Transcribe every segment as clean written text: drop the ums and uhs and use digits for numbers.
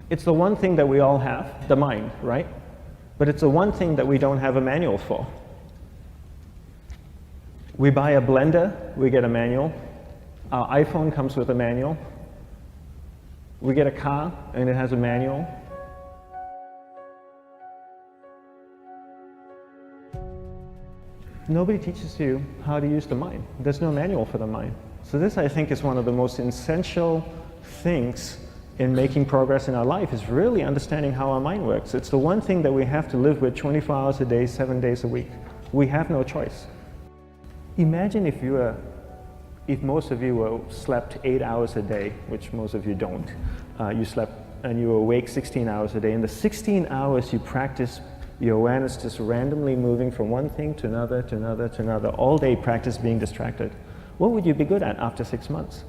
It's the one thing that we all have, the mind, right? But it's the one thing that we don't have a manual for. We buy a blender, we get a manual. Our iPhone comes with a manual. We get a car and it has a manual. Nobody teaches you how to use the mind. There's no manual for the mind. So this, I think, is one of the most essential things in making progress in our life, is really understanding how our mind works. It's the one thing that we have to live with 24 hours a day, 7 days a week. We have no choice. Imagine if most of you slept 8 hours a day, which most of you don't. You slept and you were awake 16 hours a day. In the 16 hours you practice your awareness just randomly moving from one thing to another, to another, to another. All day practice being distracted. What would you be good at after 6 months?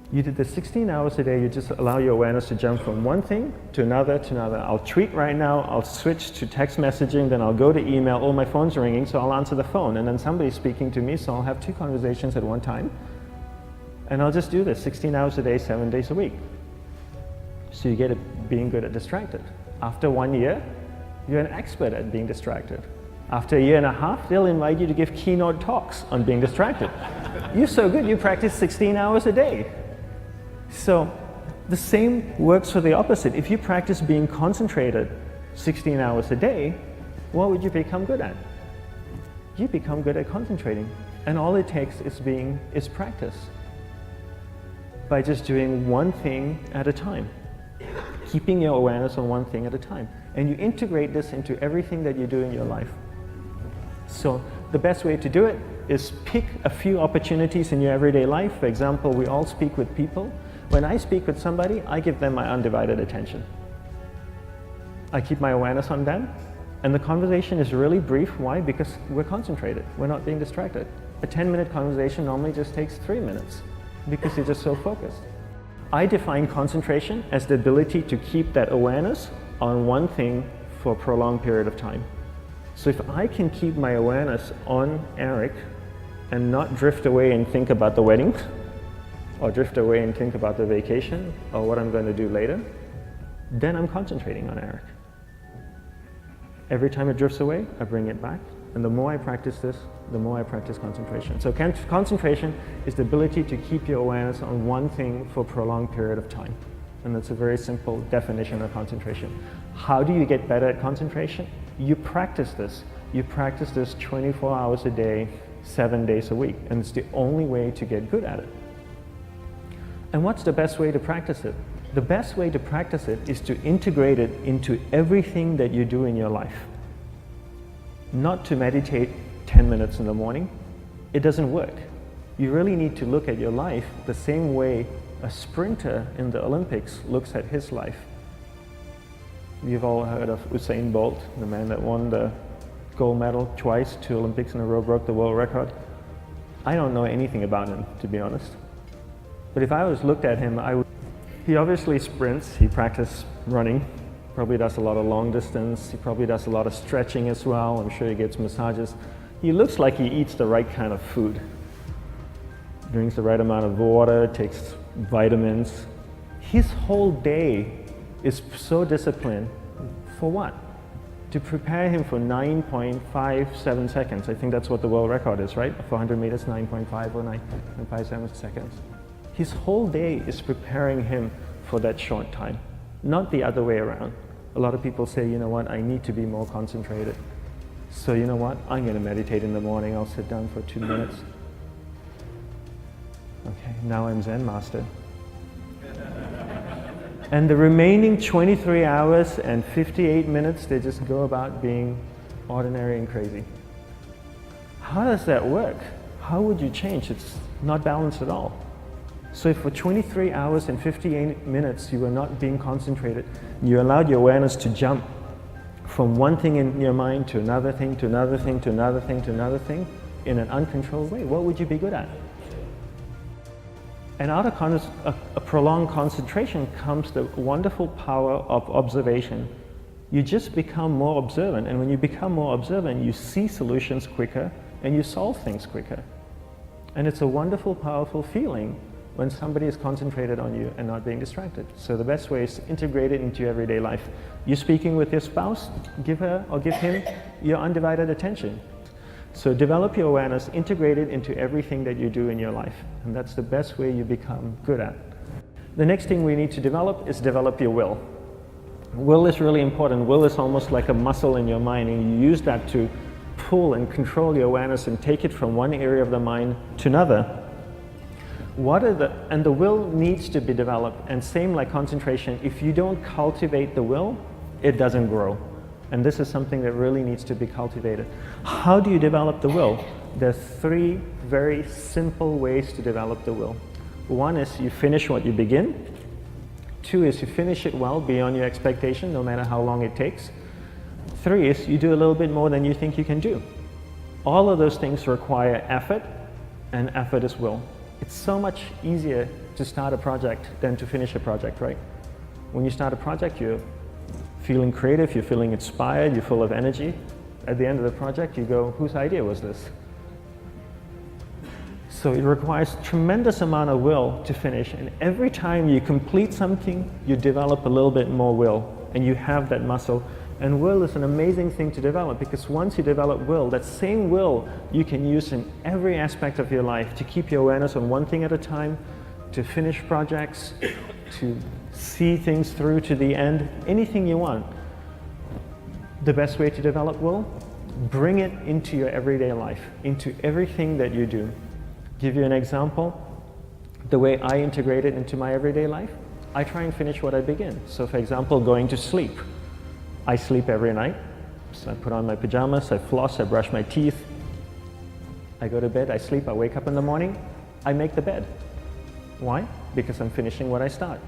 You did the 16 hours a day, you just allow your awareness to jump from one thing to another, to another. I'll tweet right now, I'll switch to text messaging, then I'll go to email. Oh, my phone's ringing, so I'll answer the phone. And then somebody's speaking to me, so I'll have 2 conversations at one time. And I'll just do this 16 hours a day, 7 days a week. So you get it being good at distracted. After 1 year, you're an expert at being distracted. After a year and a half, they'll invite you to give keynote talks on being distracted. You're so good, you practice 16 hours a day. So the same works for the opposite. If you practice being concentrated 16 hours a day, what would you become good at? You become good at concentrating. And all it takes is practice. By just doing one thing at a time. Keeping your awareness on one thing at a time. And you integrate this into everything that you do in your life. So the best way to do it is pick a few opportunities in your everyday life. For example, we all speak with people. When I speak with somebody, I give them my undivided attention. I keep my awareness on them, and the conversation is really brief. Why? Because we're concentrated. We're not being distracted. A 10-minute conversation normally just takes 3 minutes because you're just so focused. I define concentration as the ability to keep that awareness on one thing for a prolonged period of time. So if I can keep my awareness on Eric and not drift away and think about the wedding, or drift away and think about the vacation, or what I'm going to do later, then I'm concentrating on Eric. Every time it drifts away, I bring it back. And the more I practice this, the more I practice concentration. So concentration is the ability to keep your awareness on one thing for a prolonged period of time. And that's a very simple definition of concentration. How do you get better at concentration? You practice this. You practice this 24 hours a day, 7 days a week. And it's the only way to get good at it. And what's the best way to practice it? The best way to practice it is to integrate it into everything that you do in your life. Not to meditate 10 minutes in the morning. It doesn't work. You really need to look at your life the same way a sprinter in the Olympics looks at his life. You've all heard of Usain Bolt, the man that won the gold medal twice, 2 Olympics in a row, broke the world record. I don't know anything about him, to be honest. But if I was looked at him, he obviously sprints, he practices running, probably does a lot of long distance, he probably does a lot of stretching as well, I'm sure he gets massages. He looks like he eats the right kind of food. Drinks the right amount of water, takes vitamins. His whole day is so disciplined. For what? To prepare him for 9.57 seconds. I think that's what the world record is, right? For 100 meters, 9.5 or 9.57 seconds. His whole day is preparing him for that short time, not the other way around. A lot of people say, you know what, I need to be more concentrated. So you know what, I'm going to meditate in the morning, I'll sit down for 2 minutes. Okay, now I'm Zen master. And the remaining 23 hours and 58 minutes, they just go about being ordinary and crazy. How does that work? How would you change? It's not balanced at all. So if for 23 hours and 58 minutes you were not being concentrated, you allowed your awareness to jump from one thing in your mind to another thing, to another thing, to another thing, to another thing, in an uncontrolled way, what would you be good at? And out of a prolonged concentration comes the wonderful power of observation. You just become more observant, and when you become more observant, you see solutions quicker and you solve things quicker. And it's a wonderful, powerful feeling when somebody is concentrated on you and not being distracted. So the best way is to integrate it into your everyday life. You're speaking with your spouse, give her or give him your undivided attention. So develop your awareness, integrate it into everything that you do in your life. And that's the best way you become good at. The next thing we need to develop is develop your will. Will is really important. Will is almost like a muscle in your mind, and you use that to pull and control your awareness and take it from one area of the mind to another. And the will needs to be developed, and same like concentration, if you don't cultivate the will, it doesn't grow. And this is something that really needs to be cultivated. How do you develop the will? There's 3 very simple ways to develop the will. 1 is you finish what you begin. 2 is you finish it well beyond your expectation, no matter how long it takes. 3 is you do a little bit more than you think you can do. All of those things require effort, and effort is will. It's so much easier to start a project than to finish a project, right? When you start a project, you're feeling creative, you're feeling inspired, you're full of energy. At the end of the project, you go, whose idea was this? So it requires tremendous amount of will to finish, and every time you complete something, you develop a little bit more will, and you have that muscle. And will is an amazing thing to develop, because once you develop will, that same will you can use in every aspect of your life to keep your awareness on one thing at a time, to finish projects, to see things through to the end, anything you want. The best way to develop will? Bring it into your everyday life, into everything that you do. Give you an example. The way I integrate it into my everyday life, I try and finish what I begin. So for example, going to sleep. I sleep every night, so I put on my pajamas, I floss, I brush my teeth, I go to bed, I sleep, I wake up in the morning, I make the bed. Why? Because I'm finishing what I start.